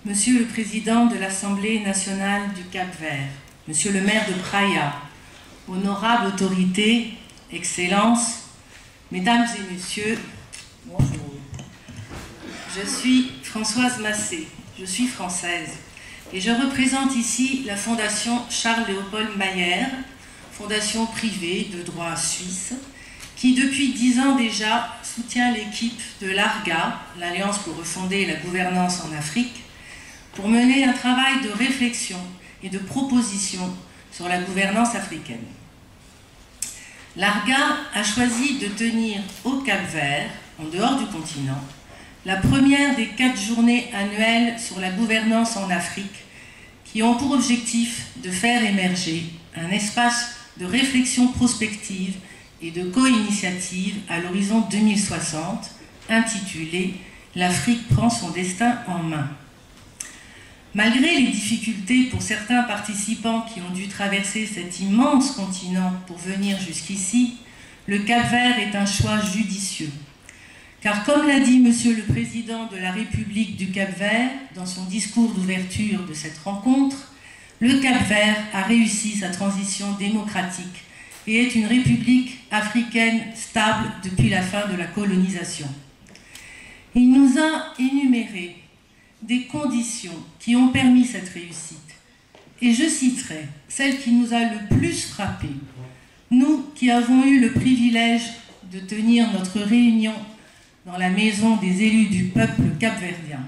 Monsieur le Président de l'Assemblée nationale du Cap-Vert, Monsieur le maire de Praia, honorables autorités, Excellences, Mesdames et Messieurs, bonjour. Je suis Françoise Massé, je suis française et je représente ici la Fondation Charles-Léopold Mayer, fondation privée de droit suisse, qui depuis 10 ans déjà soutient l'équipe de l'ARGA, l'Alliance pour refonder la gouvernance en Afrique, pour mener un travail de réflexion et de proposition sur la gouvernance africaine. L'ARGA a choisi de tenir au Cap-Vert, en dehors du continent, la première des 4 journées annuelles sur la gouvernance en Afrique, qui ont pour objectif de faire émerger un espace de réflexion prospective et de co-initiative à l'horizon 2060, intitulé « L'Afrique prend son destin en main ». Malgré les difficultés pour certains participants qui ont dû traverser cet immense continent pour venir jusqu'ici, le Cap-Vert est un choix judicieux. Car comme l'a dit Monsieur le Président de la République du Cap-Vert dans son discours d'ouverture de cette rencontre, le Cap-Vert a réussi sa transition démocratique et est une république africaine stable depuis la fin de la colonisation. Il nous a énuméré des conditions qui ont permis cette réussite. Et je citerai celle qui nous a le plus frappé, nous qui avons eu le privilège de tenir notre réunion dans la maison des élus du peuple capverdien.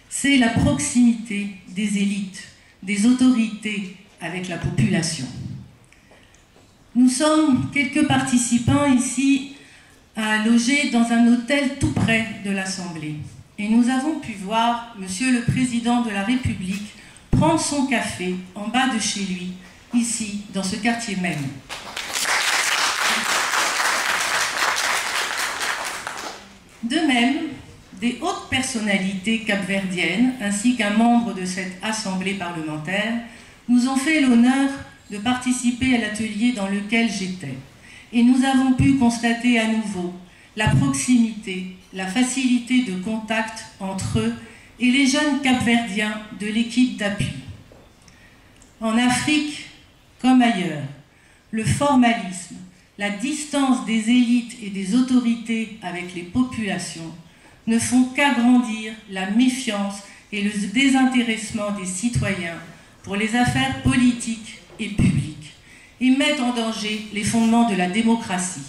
C'est la proximité des élites, des autorités avec la population. Nous sommes quelques participants ici à loger dans un hôtel tout près de l'Assemblée. Et nous avons pu voir Monsieur le Président de la République prendre son café en bas de chez lui, ici, dans ce quartier même. De même, des hautes personnalités capverdiennes, ainsi qu'un membre de cette assemblée parlementaire, nous ont fait l'honneur de participer à l'atelier dans lequel j'étais. Et nous avons pu constater à nouveau la proximité, la facilité de contact entre eux et les jeunes capverdiens de l'équipe d'appui. En Afrique, comme ailleurs, le formalisme, la distance des élites et des autorités avec les populations ne font qu'agrandir la méfiance et le désintéressement des citoyens pour les affaires politiques et publiques et mettent en danger les fondements de la démocratie.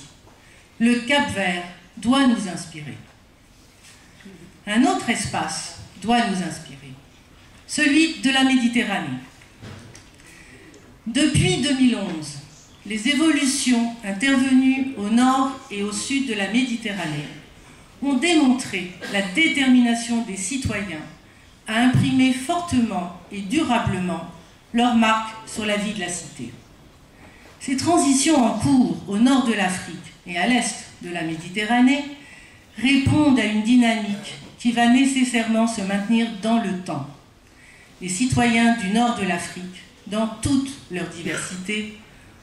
Le Cap-Vert doit nous inspirer. Un autre espace doit nous inspirer, celui de la Méditerranée. Depuis 2011, les évolutions intervenues au nord et au sud de la Méditerranée ont démontré la détermination des citoyens à imprimer fortement et durablement leur marque sur la vie de la cité. Ces transitions en cours au nord de l'Afrique et à l'est de la Méditerranée répondent à une dynamique qui va nécessairement se maintenir dans le temps. Les citoyens du nord de l'Afrique, dans toute leur diversité,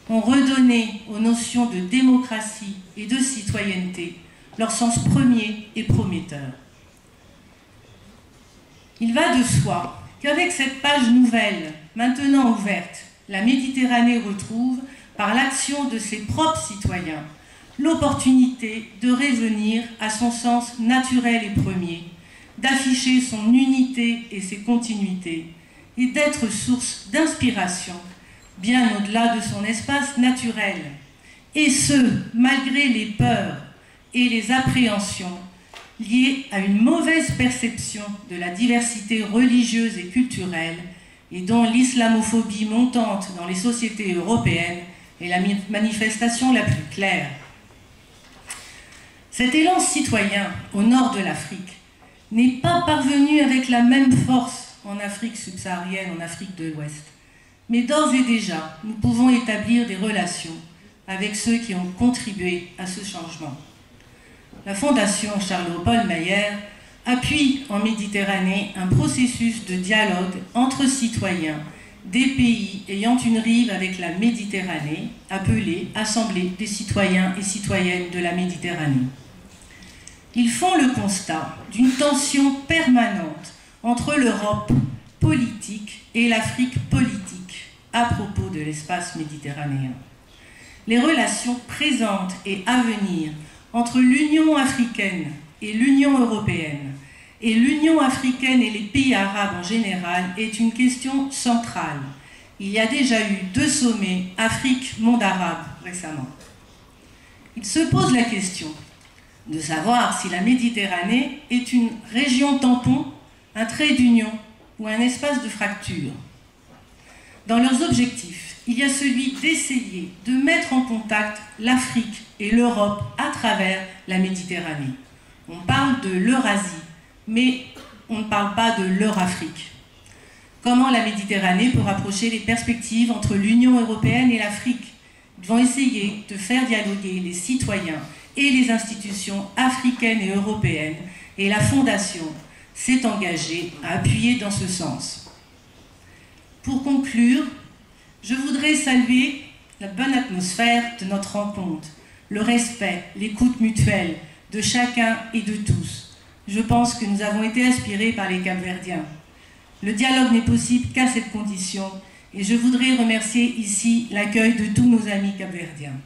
ont redonné aux notions de démocratie et de citoyenneté leur sens premier et prometteur. Il va de soi qu'avec cette page nouvelle, maintenant ouverte, la Méditerranée retrouve, par l'action de ses propres citoyens, l'opportunité de revenir à son sens naturel et premier, d'afficher son unité et ses continuités, et d'être source d'inspiration, bien au-delà de son espace naturel, et ce, malgré les peurs et les appréhensions liées à une mauvaise perception de la diversité religieuse et culturelle, et dont l'islamophobie montante dans les sociétés européennes est la manifestation la plus claire. Cet élan citoyen au nord de l'Afrique n'est pas parvenu avec la même force en Afrique subsaharienne, en Afrique de l'Ouest. Mais d'ores et déjà, nous pouvons établir des relations avec ceux qui ont contribué à ce changement. La Fondation Charles-Léopold Mayer appuie en Méditerranée un processus de dialogue entre citoyens des pays ayant une rive avec la Méditerranée, appelée Assemblée des citoyens et citoyennes de la Méditerranée. Ils font le constat d'une tension permanente entre l'Europe politique et l'Afrique politique à propos de l'espace méditerranéen. Les relations présentes et à venir entre l'Union africaine et l'Union européenne, et l'Union africaine et les pays arabes en général, est une question centrale. Il y a déjà eu 2 sommets Afrique-Monde arabe récemment. Il se pose la question de savoir si la Méditerranée est une région tampon, un trait d'union ou un espace de fracture. Dans leurs objectifs, il y a celui d'essayer de mettre en contact l'Afrique et l'Europe à travers la Méditerranée. On parle de l'Eurasie, mais on ne parle pas de l'Eurafrique. Comment la Méditerranée peut rapprocher les perspectives entre l'Union européenne et l'Afrique? Ils vont essayer de faire dialoguer les citoyens et les institutions africaines et européennes, et la Fondation s'est engagée à appuyer dans ce sens. Pour conclure, je voudrais saluer la bonne atmosphère de notre rencontre, le respect, l'écoute mutuelle de chacun et de tous. Je pense que nous avons été inspirés par les Cap-Verdiens. Le dialogue n'est possible qu'à cette condition, et je voudrais remercier ici l'accueil de tous nos amis capverdiens.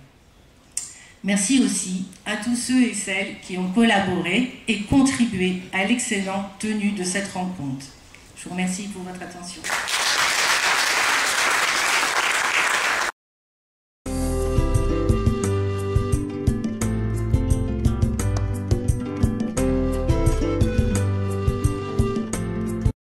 Merci aussi à tous ceux et celles qui ont collaboré et contribué à l'excellente tenue de cette rencontre. Je vous remercie pour votre attention.